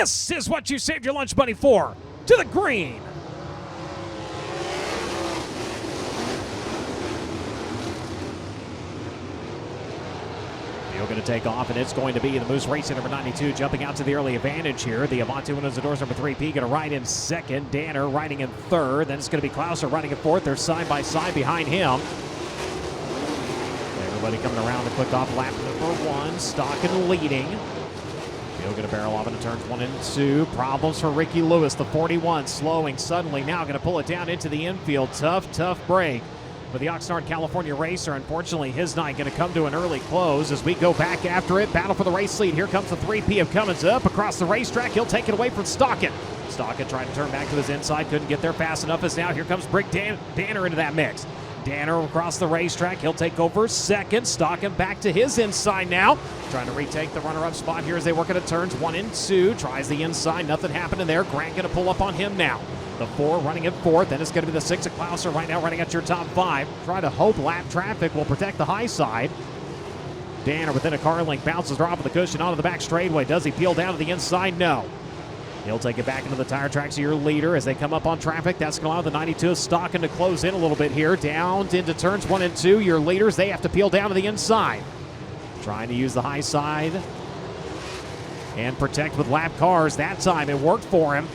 This is what you saved your lunch money for. To the green. You're going to take off, and it's going to be the Moose Racing number 92 jumping out to the early advantage here. The Avanti windows the doors number 3P going to ride in second. Danner riding in third. Then it's going to be Klauser riding in fourth. They're side by side behind him. Everybody coming around the quick off lap number 1. Stocken leading. He'll going to barrel off into turns 1 and 2. Problems for Ricky Lewis, the 41, slowing suddenly. Now going to pull it down into the infield. Tough break. For the Oxnard, California racer, unfortunately, his night going to come to an early close as we go back after it. Battle for the race lead. Here comes the 3P of Cummins up across the racetrack. He'll take it away from Stocken. Stocken trying to turn back to his inside. Couldn't get there fast enough as now here comes Brick Danner into that mix. Danner across the racetrack. He'll take over second. Stocken back to his inside now. Trying to retake the runner-up spot here as they work into turns 1 and 2. Tries the inside. Nothing happening there. Grant going to pull up on him now. The 4 running in fourth. Then it's going to be the 6 of Klauser right now running at your top 5. Try to hope lap traffic will protect the high side. Danner within a car length bounces off of the cushion onto the back straightaway. Does he peel down to the inside? No. He'll take it back into the tire tracks of your leader as they come up on traffic. That's going to allow the 92 of Stocken to close in a little bit here. Down into turns 1 and 2. Your leaders, they have to peel down to the inside. Trying to use the high side and protect with lap cars. That time it worked for him.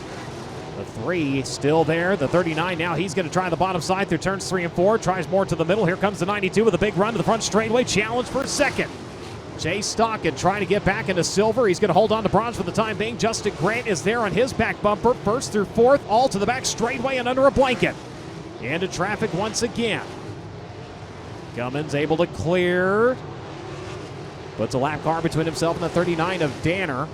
The 3 still there. The 39 now. He's going to try the bottom side through turns 3 and 4. Tries more to the middle. Here comes the 92 with a big run to the front straightaway. Challenge for second. Chase Stocken trying to get back into silver. He's going to hold on to bronze for the time being. Justin Grant is there on his back bumper. First through fourth. All to the back straightaway and under a blanket. Into traffic once again. Cummins able to clear. Puts a lap car between himself and the 39 of Danner.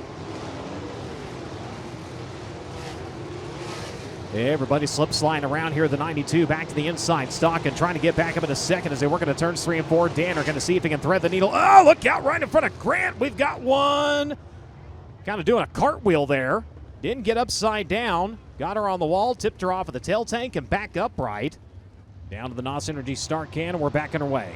Everybody slip-sliding around here. The 92 back to the inside. Stocken trying to get back up into second as they work into turns 3 and 4. Danner going to see if he can thread the needle. Oh, look out right in front of Grant. We've got one. Kind of doing a cartwheel there. Didn't get upside down. Got her on the wall. Tipped her off of the tail tank and back upright. Down to the NOS Energy start can, and we're back underway.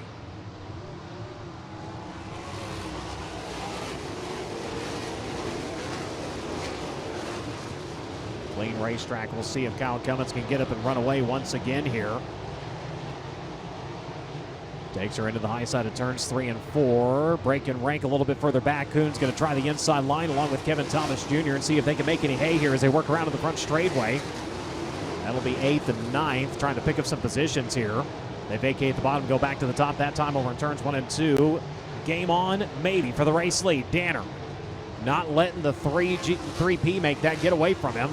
Clean racetrack. We'll see if Kyle Cummins can get up and run away once again here. Takes her into the high side of turns 3 and 4. Break and rank a little bit further back. Kuhn's going to try the inside line along with Kevin Thomas Jr. and see if they can make any hay here as they work around to the front straightaway. That'll be 8th and 9th, trying to pick up some positions here. They vacate the bottom, go back to the top that time over in turns 1 and 2. Game on, maybe, for the race lead. Danner not letting the 3P make that get away from him.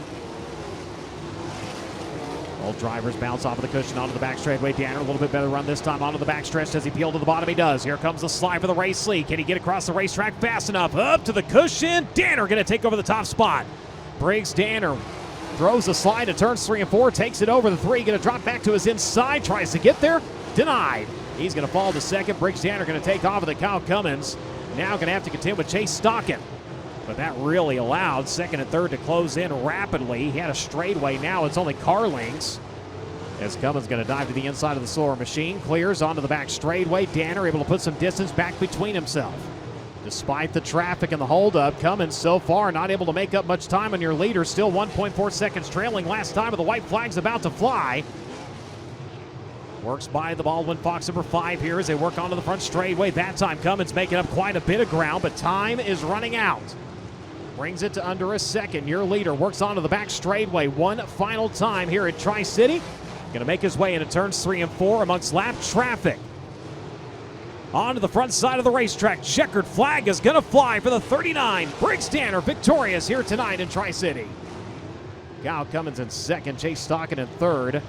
Old drivers bounce off of the cushion onto the back straightaway. Danner a little bit better run this time onto the back stretch. Does he peel to the bottom? He does. Here comes the slide for the race lead. Can he get across the racetrack fast enough? Up to the cushion. Danner going to take over the top spot. Briggs Danner throws the slide to turns 3 and 4. Takes it over the 3. Going to drop back to his inside. Tries to get there. Denied. He's going to fall to second. Briggs Danner going to take off with the Kyle Cummins. Now going to have to contend with Chase Stocken. But that really allowed second and third to close in rapidly. He had a straightaway. Now it's only car lengths. As Cummins going to dive to the inside of the slower machine. Clears onto the back straightaway. Danner able to put some distance back between himself. Despite the traffic and the holdup, Cummins so far not able to make up much time on your leader. Still 1.4 seconds trailing. Last time of the white flag's about to fly. Works by the Baldwin Fox number 5 here as they work onto the front straightaway. That time Cummins making up quite a bit of ground, but time is running out. Brings it to under a second. Your leader works onto the back straightaway one final time here at Tri-City. Going to make his way into turns 3 and 4 amongst lap traffic. Onto the front side of the racetrack. Checkered flag is going to fly for the 39. Briggs Danner victorious here tonight in Tri-City. Kyle Cummins in second. Chase Stocken in third.